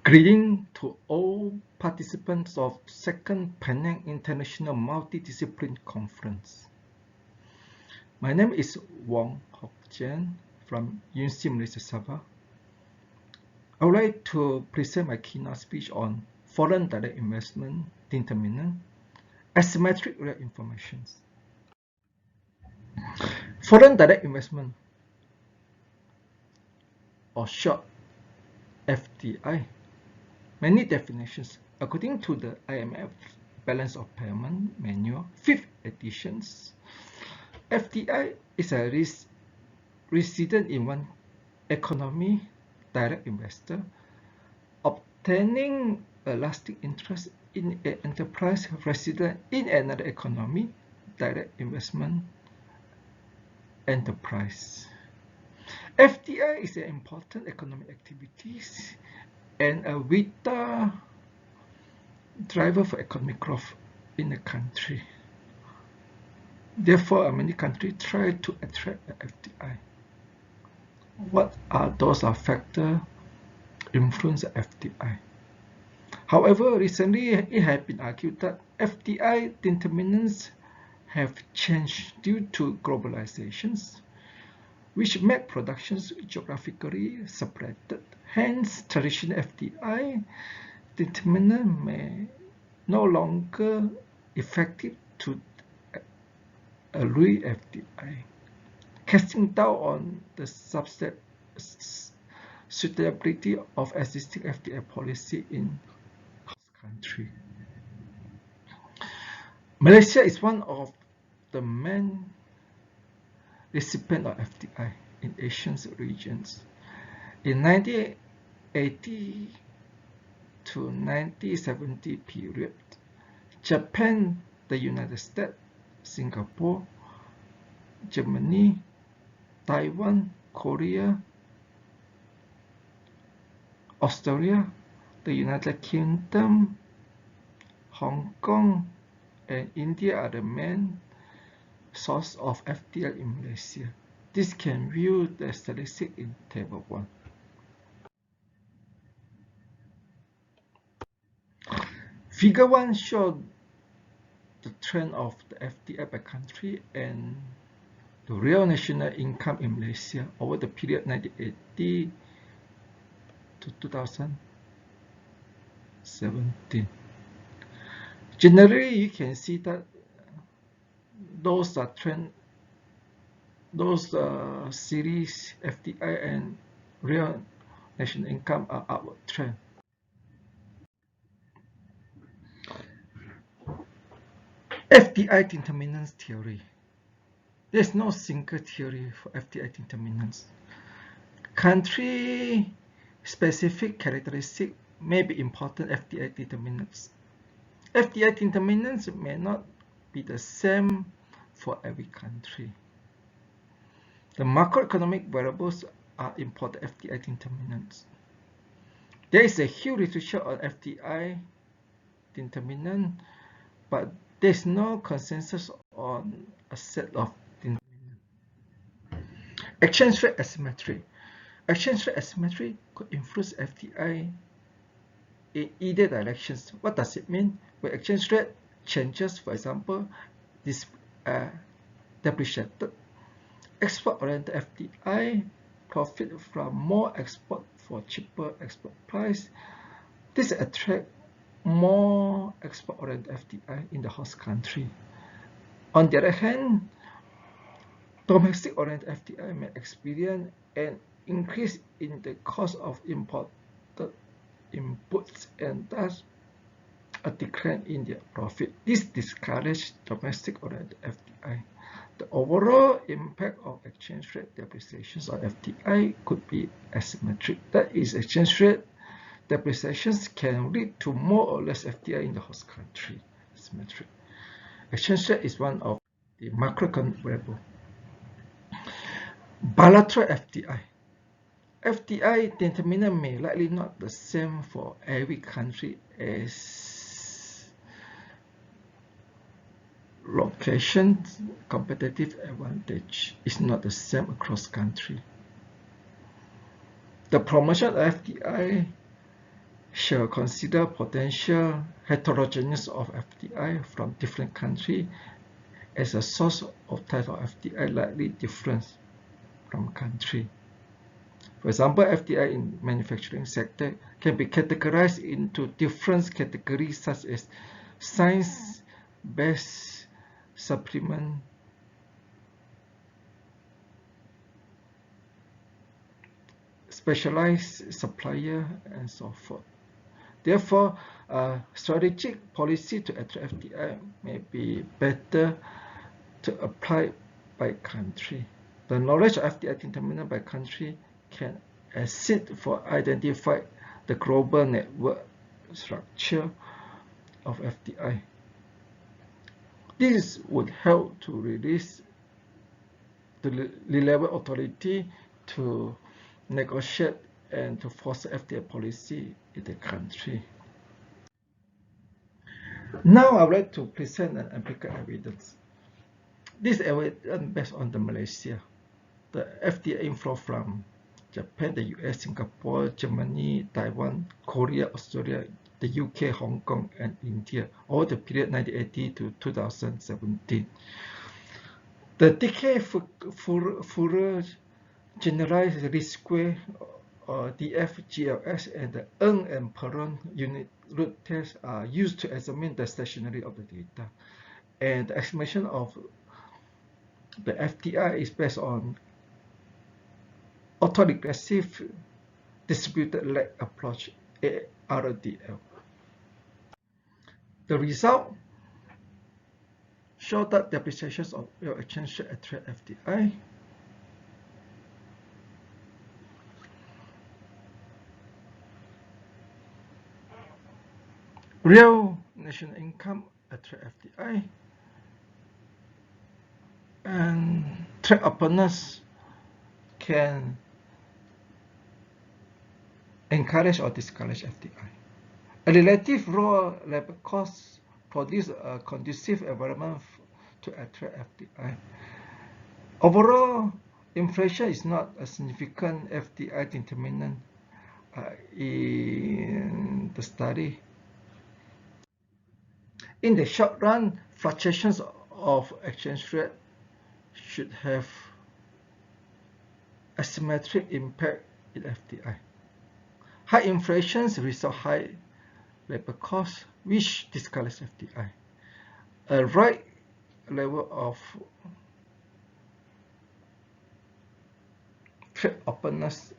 Greeting to all participants of second Penang International Multidisciplinary Conference. My name is Wong, Hock, Tsen from Universiti Malaysia, Sabah. I would like to present my keynote speech on foreign direct investment determinant, asymmetric real informations. Foreign direct investment, or short FDI. Many definitions. According to the IMF Balance of Payment Manual, 5th editions, FDI is a resident in one economy direct investor obtaining a lasting interest in an enterprise resident in another economy direct investment enterprise. FDI is an important economic activity and a vital driver for economic growth in the country. Therefore, many countries try to attract the FDI. What are those factors influence the FDI? However, recently it has been argued that FDI determinants have changed due to globalizations, which make productions geographically separated. Hence, traditional FDI determinant may no longer effective to a real FDI, casting doubt on the suitability of existing FDI policy in host country. Malaysia is one of the main recipients of FDI in Asian regions. In 1980 to 1970 period, Japan, the United States, Singapore, Germany, Taiwan, Korea, Australia, the United Kingdom, Hong Kong, and India are the main source of FDI in Malaysia. This can view the statistics in Table 1. Figure 1 shows the trend of the FDI by country and the real national income in Malaysia over the period 1980 to 2017. Generally, you can see that those series FDI and real national income are upward trend. FDI Determinants Theory. There is no single theory for FDI determinants. Country-specific characteristics may be important FDI determinants. FDI determinants may not be the same for every country. The macroeconomic variables are important FDI determinants. There is a huge literature on FDI determinant, but there is no consensus on a set of determinants. Exchange rate asymmetry. Exchange rate asymmetry could influence FDI in either directions. What does it mean? When exchange rate changes, for example, this depreciated, export-oriented FDI profit from more export for cheaper export price. This attracts more export-oriented FDI in the host country. On the other hand, domestic-oriented FDI may experience an increase in the cost of imported inputs and thus a decline in their profit. This discourages domestic-oriented FDI. The overall impact of exchange rate depreciations on FDI could be asymmetric. That is, exchange rate depreciations can lead to more or less FDI in the host country. Asymmetric. Exchange rate is one of the macroeconomic variables. Bilateral FDI. FDI determinant may likely not the same for every country as location competitive advantage is not the same across country. The promotion of FDI shall consider potential heterogeneous of FDI from different countries as a source of type of FDI likely different from country. For example, FDI in manufacturing sector can be categorized into different categories such as science-based supplement, specialized supplier, and so forth. Therefore, strategic policy to attract FDI may be better to apply by country. The knowledge of FDI determinant by country can assist for identify the global network structure of FDI. This would help to release the level authority to negotiate and to force FDI policy in the country. Now I would like to present an empirical evidence. This evidence based on the Malaysia, the FDI inflow from Japan, the US, Singapore, Germany, Taiwan, Korea, Australia, the UK, Hong Kong, and India, over the period 1980 to 2017. The decay Fourier generalized least square DF-GLS and the Ng and Perron unit root tests are used to examine the stationary of the data. And the estimation of the FDI is based on autoregressive distributed lag approach, ARDL. The result show that depreciations of real exchange rate attract FDI. Real national income attract FDI. And trade openness can encourage or discourage FDI. A relative low labor cost produce a conducive environment to attract FDI. Overall, inflation is not a significant FDI determinant in the study. In the short run, fluctuations of exchange rate should have asymmetric impact in FDI. High inflation result high labor costs, which discourages FDI. A right level of trade openness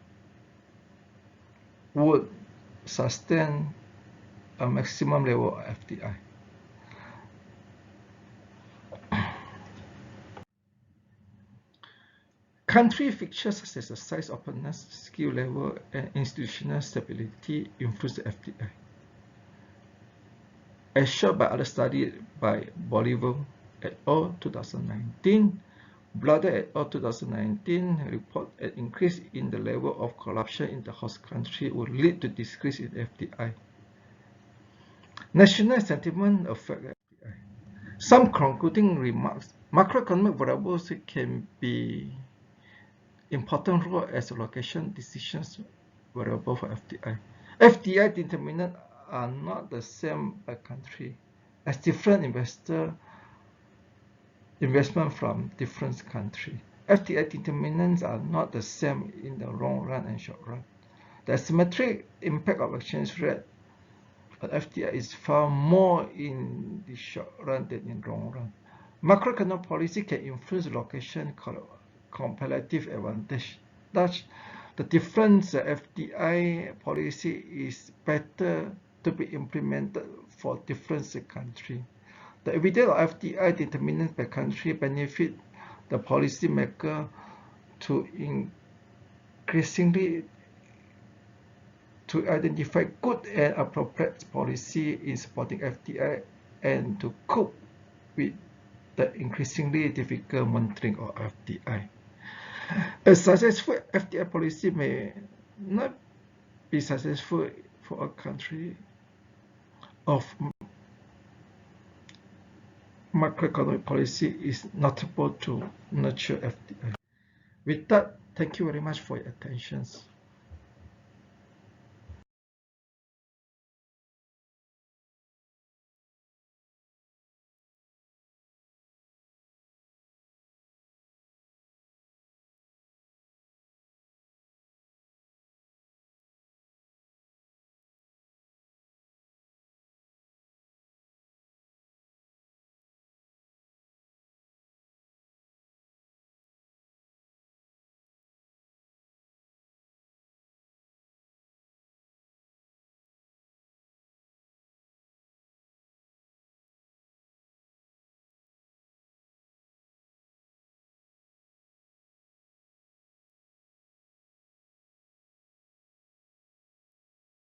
would sustain a maximum level of FDI. Country features such as the size openness, skill level, and institutional stability influence the FDI. As shown by other studies by Bolivar et al. 2019, Blatter et al. 2019 report an increase in the level of corruption in the host country would lead to decrease in FDI. National sentiment affects FDI. Some concluding remarks. Macroeconomic variables can be important role as a location decisions variable for FDI. FDI determinants are not the same by country, as different investment from different countries. FDI determinants are not the same in the long run and short run. The asymmetric impact of exchange rate on FDI is far more in the short run than in long run. Macroeconomic policy can influence location comparative advantage. Thus, the difference FDI policy is better to be implemented for different countries. The evidence of FDI determinants by country benefit the policymaker to increasingly to identify good and appropriate policy in supporting FDI and to cope with the increasingly difficult monitoring of FDI. A successful FDI policy may not be successful for a country of macroeconomic policy is notable to nurture FDI. With that, thank you very much for your attention.